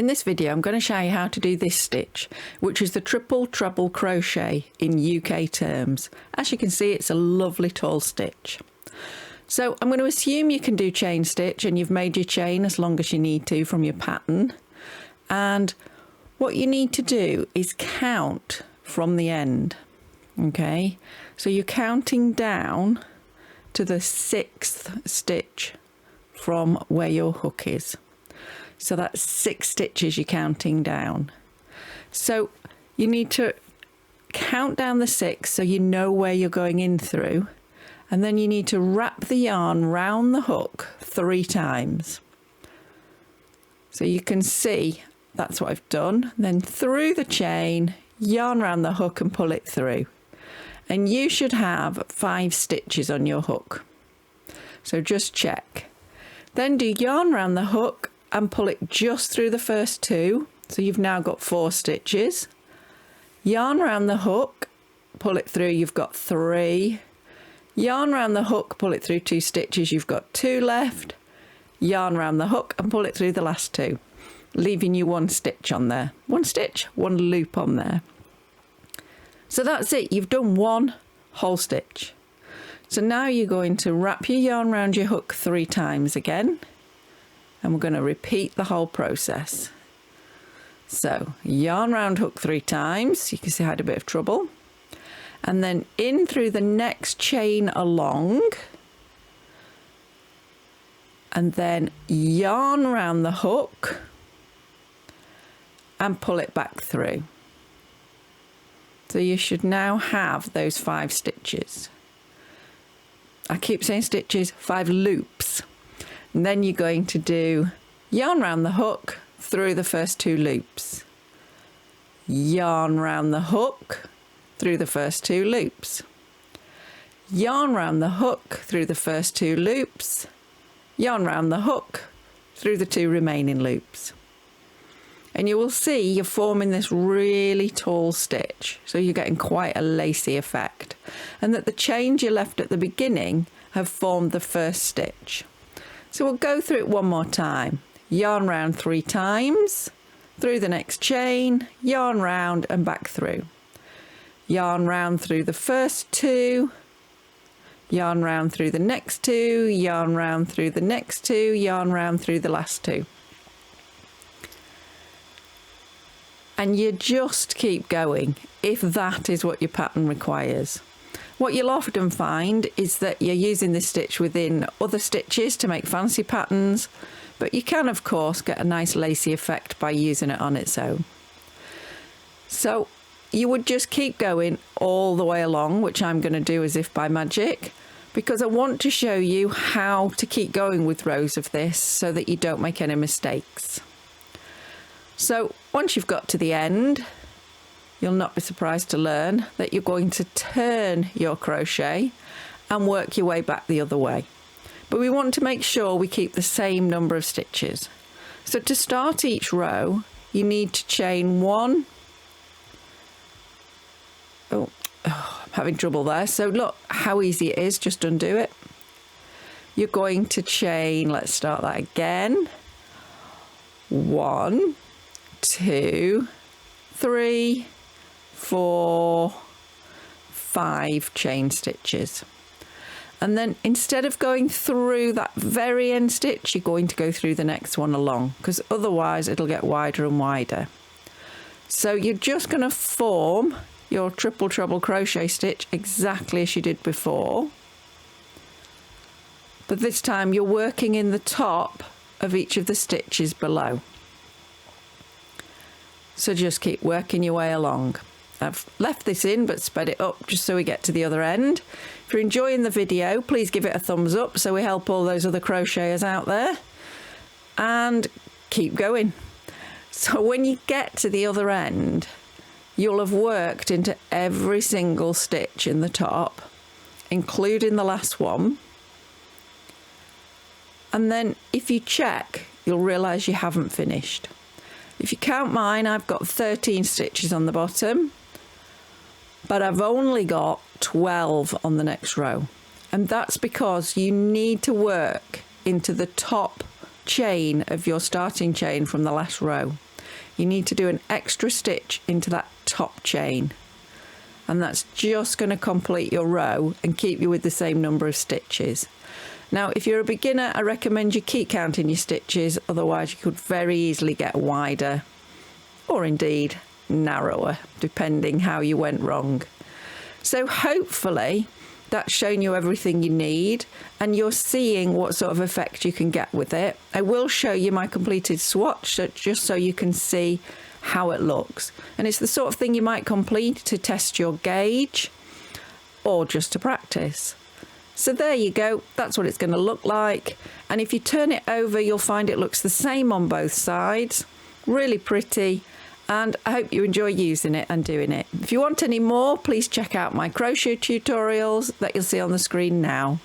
In this video I'm going to show you how to do this stitch, which is the triple treble crochet in UK terms. As you can see, it's a lovely tall stitch. So I'm going to assume you can do chain stitch and you've made your chain as long as you need to from your pattern. And what you need to do is count from the end. Okay, so you're counting down to the 6th stitch from where your hook is. So that's 6 stitches you're counting down. So you need to count down the 6 so you know where you're going in through, and then you need to wrap the yarn round the hook 3 times. So you can see that's what I've done. Then through the chain, yarn around the hook and pull it through. And you should have 5 stitches on your hook. So just check. Then do yarn around the hook and pull it just through the first 2. So you've now got 4 stitches. Yarn around the hook, pull it through, you've got 3. Yarn around the hook, pull it through 2 stitches, you've got 2 left. Yarn around the hook and pull it through the last 2, leaving you 1 stitch on there. 1 stitch, 1 loop on there. So that's it, you've done 1 whole stitch. So now you're going to wrap your yarn around your hook 3 times again, and we're going to repeat the whole process. So yarn round hook 3 times, you can see I had a bit of trouble, and then in through the next chain along, and then yarn around the hook and pull it back through. So you should now have those 5 stitches. I keep saying stitches, 5 loops. And then you're going to do yarn round the hook through the first 2 loops. Yarn round the hook through the first 2 loops. Yarn round the hook through the first 2 loops. Yarn round the hook through the 2 remaining loops. And you will see you're forming this really tall stitch, so you're getting quite a lacy effect, and that the chains you left at the beginning have formed the first stitch. So we'll go through it one more time. Yarn round 3 times, through the next chain, yarn round and back through. Yarn round through the first 2, yarn round through the next 2, yarn round through the next 2, yarn round through the last 2. And you just keep going if that is what your pattern requires. What you'll often find is that you're using this stitch within other stitches to make fancy patterns, but you can of course get a nice lacy effect by using it on its own. So you would just keep going all the way along, which I'm going to do as if by magic, because I want to show you how to keep going with rows of this so that you don't make any mistakes. So once you've got to the end, you'll not be surprised to learn that you're going to turn your crochet and work your way back the other way. But we want to make sure we keep the same number of stitches. So to start each row, you need to chain 1. I'm having trouble there. So look how easy it is, just undo it. You're going to chain, let's start that again. 1, 2, 3, 4, 5 chain stitches. And then instead of going through that very end stitch, you're going to go through the next one along, because otherwise it'll get wider and wider. So you're just going to form your triple treble crochet stitch exactly as you did before, but this time you're working in the top of each of the stitches below. So just keep working your way along. I've left this in but sped it up just so we get to the other end. If you're enjoying the video, please give it a thumbs up so we help all those other crocheters out there, and keep going. So when you get to the other end, you'll have worked into every single stitch in the top, including the last one. And then if you check, you'll realise you haven't finished. If you count mine, I've got 13 stitches on the bottom, but I've only got 12 on the next row. And that's because you need to work into the top chain of your starting chain from the last row. you need to do an extra stitch into that top chain, and that's just going to complete your row and keep you with the same number of stitches. Now if you're a beginner, I recommend you keep counting your stitches, otherwise you could very easily get wider or indeed narrower, depending how you went wrong. So hopefully that's shown you everything you need and you're seeing what sort of effect you can get with it. I will show you my completed swatch just so you can see how it looks, and it's the sort of thing you might complete to test your gauge or just to practice. So there you go, that's what it's going to look like, and if you turn it over you'll find it looks the same on both sides. Really pretty, and I hope you enjoy using it and doing it. If you want any more, please check out my crochet tutorials that you'll see on the screen now.